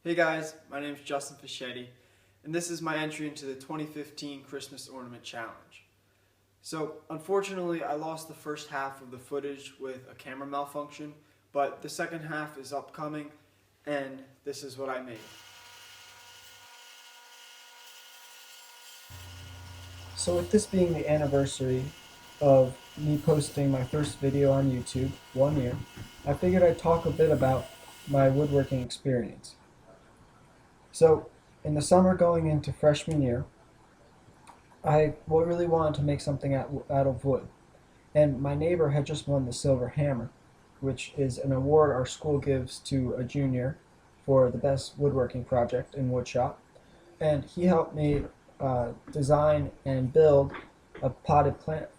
Hey guys, my name is Justin Fischetti, and this is my entry into the 2015 Christmas Ornament Challenge. So, unfortunately, I lost the first half of the footage with a camera malfunction, but the second half is upcoming, and this is what I made. So with this being the anniversary of me posting my first video on YouTube, 1 year, I figured I'd talk a bit about my woodworking experience. So, in the summer going into freshman year, I really wanted to make something out of wood. And my neighbor had just won the Silver Hammer, which is an award our school gives to a junior for the best woodworking project in woodshop. And he helped me design and build a potted plant.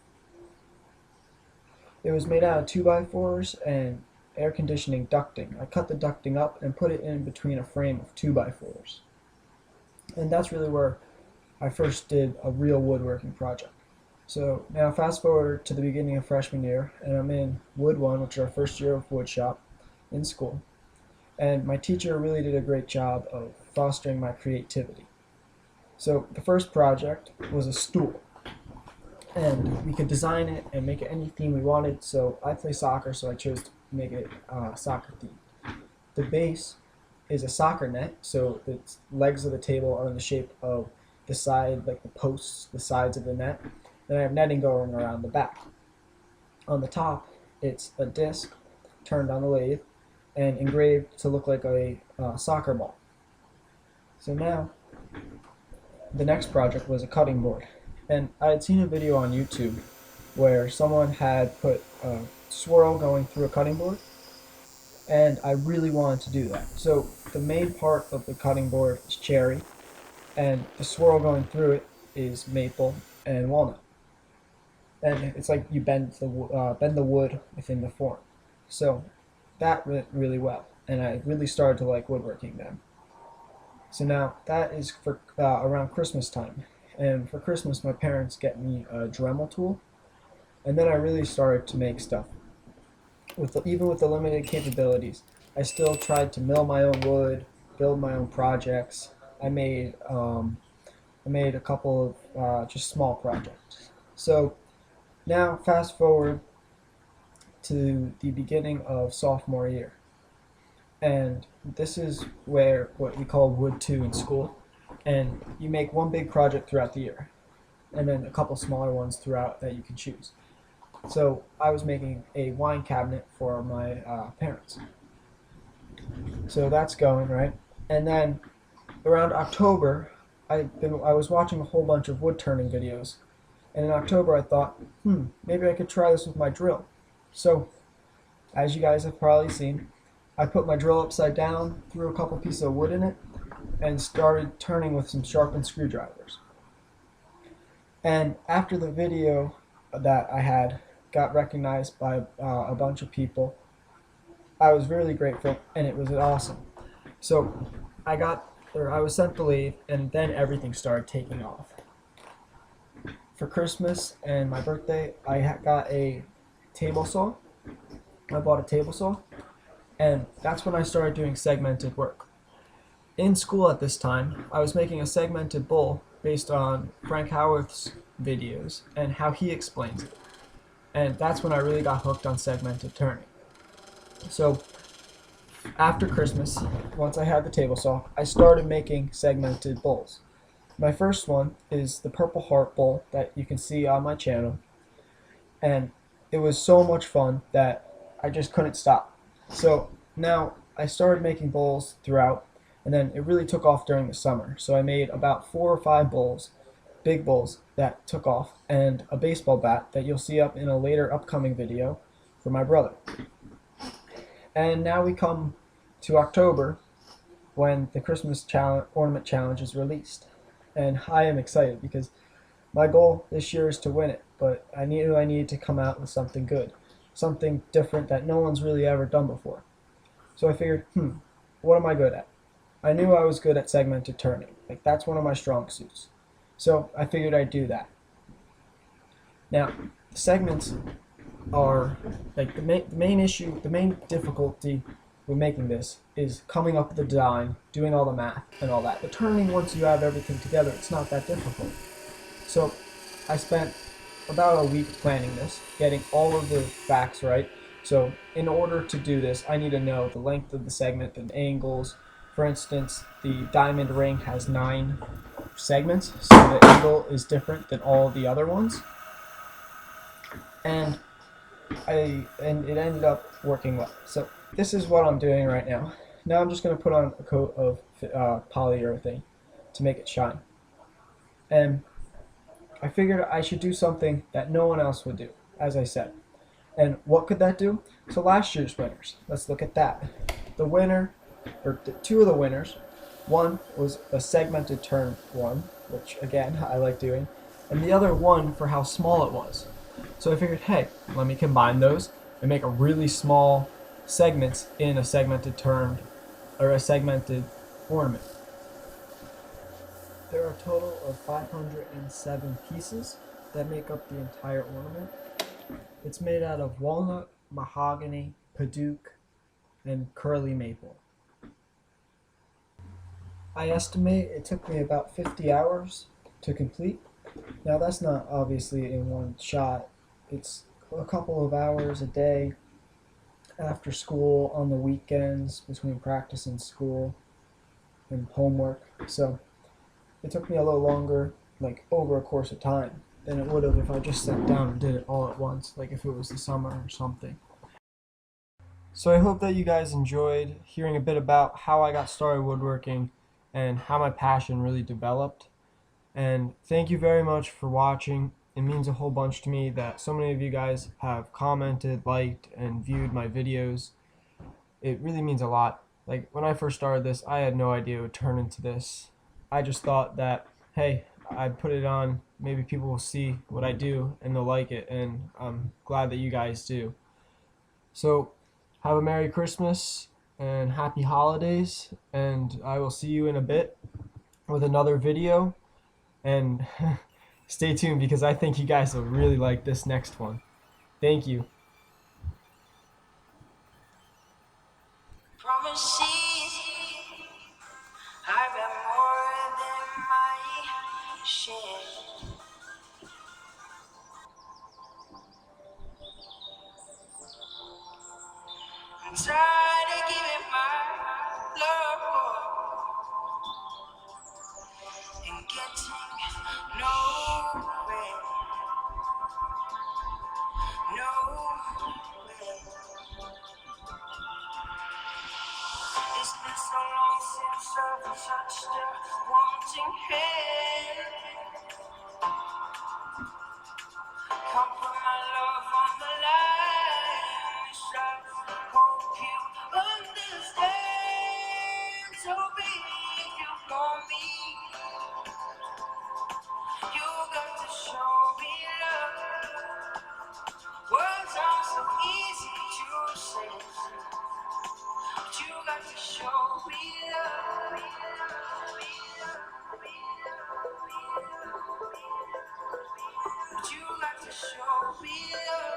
It was made out of 2x4s and air conditioning ducting. I cut the ducting up and put it in between a frame of 2x4s. And that's really where I first did a real woodworking project. So now fast forward to the beginning of freshman year, and I'm in Wood 1, which is our first year of woodshop in school. And my teacher really did a great job of fostering my creativity. So the first project was a stool. And we could design it and make it any theme we wanted. So I play soccer, so I chose to make it soccer themed. The base is a soccer net, so the legs of the table are in the shape of the side, like the posts, the sides of the net. Then I have netting going around the back. On the top, it's a disc turned on the lathe and engraved to look like a soccer ball. So now, the next project was a cutting board. And I had seen a video on YouTube where someone had put a swirl going through a cutting board, and I really wanted to do that. So the main part of the cutting board is cherry, and the swirl going through it is maple and walnut. And it's like you bend the wood within the form. So that went really well, and I really started to like woodworking then. So now that is for around Christmas time. And for Christmas, my parents get me a Dremel tool, and then I really started to make stuff. Even with the limited capabilities, I still tried to mill my own wood, build my own projects. I made a couple of just small projects. So now, fast forward to the beginning of sophomore year, and this is where what we call Wood 2 in school. And you make one big project throughout the year, and then a couple smaller ones throughout that you can choose. So I was making a wine cabinet for my parents. So that's going, right? And then around October, I was watching a whole bunch of wood turning videos. And in October I thought, maybe I could try this with my drill. So, as you guys have probably seen, I put my drill upside down, threw a couple pieces of wood in it, and started turning with some sharpened screwdrivers. And after the video that I had got recognized by a bunch of people, I was really grateful, and it was awesome. So I was sent the lathe, and then everything started taking off. For Christmas and my birthday, I got a table saw. I bought a table saw, and that's when I started doing segmented work. In school at this time, I was making a segmented bowl based on Frank Howarth's videos and how he explains it. And that's when I really got hooked on segmented turning. So after Christmas, once I had the table saw, I started making segmented bowls. My first one is the Purple Heart bowl that you can see on my channel. And it was so much fun that I just couldn't stop. So now I started making bowls throughout. And then it really took off during the summer. So I made about 4 or 5 bowls, big bowls, that took off, and a baseball bat that you'll see up in a later upcoming video for my brother. And now we come to October, when the Christmas Ornament Challenge is released. And I am excited because my goal this year is to win it, but I knew I needed to come out with something good, something different that no one's really ever done before. So I figured, what am I good at? I knew I was good at segmented turning. Like, that's one of my strong suits. So I figured I'd do that. Now, segments are like the main difficulty with making this is coming up with the design, doing all the math and all that. The turning, once you have everything together, it's not that difficult. So I spent about a week planning this, getting all of the facts right. So in order to do this, I need to know the length of the segment, the angles. For instance, the diamond ring has 9 segments, so the angle is different than all the other ones. And it ended up working well. So this is what I'm doing right now. Now I'm just going to put on a coat of polyurethane to make it shine. And I figured I should do something that no one else would do, as I said. And what could that do? So last year's winners, let's look at that. The winner, or two of the winners, one was a segmented turn one, which again I like doing, and the other one for how small it was. So I figured, hey, let me combine those and make a really small segments in a segmented turn, or a segmented ornament. There are a total of 507 pieces that make up the entire ornament. It's made out of walnut, mahogany, padauk, and curly maple. I estimate it took me about 50 hours to complete. Now that's not obviously in one shot. It's a couple of hours a day after school, on the weekends, between practice and school and homework. So it took me a little longer, like over a course of time, than it would have if I just sat down and did it all at once, like if it was the summer or something. So I hope that you guys enjoyed hearing a bit about how I got started woodworking and how my passion really developed. And thank you very much for watching. It means a whole bunch to me that so many of you guys have commented, liked, and viewed my videos. It really means a lot. Like when I first started this, I had no idea it would turn into this. I just thought that, hey, I'd put it on, maybe people will see what I do and they'll like it, and I'm glad that you guys do. So have a Merry Christmas and Happy Holidays, and I will see you in a bit with another video. And stay tuned because I think you guys will really like this next one. Thank you. Promises, I've got more than my share. I'm tired of giving my love and getting nowhere, nowhere. It's been so long since I've touched a wanting hand. Come put my love on the line. I hope you understand. So baby, if you want me, you got to show me love. Words are so easy to say, but you got to show me love. But you got to show me love.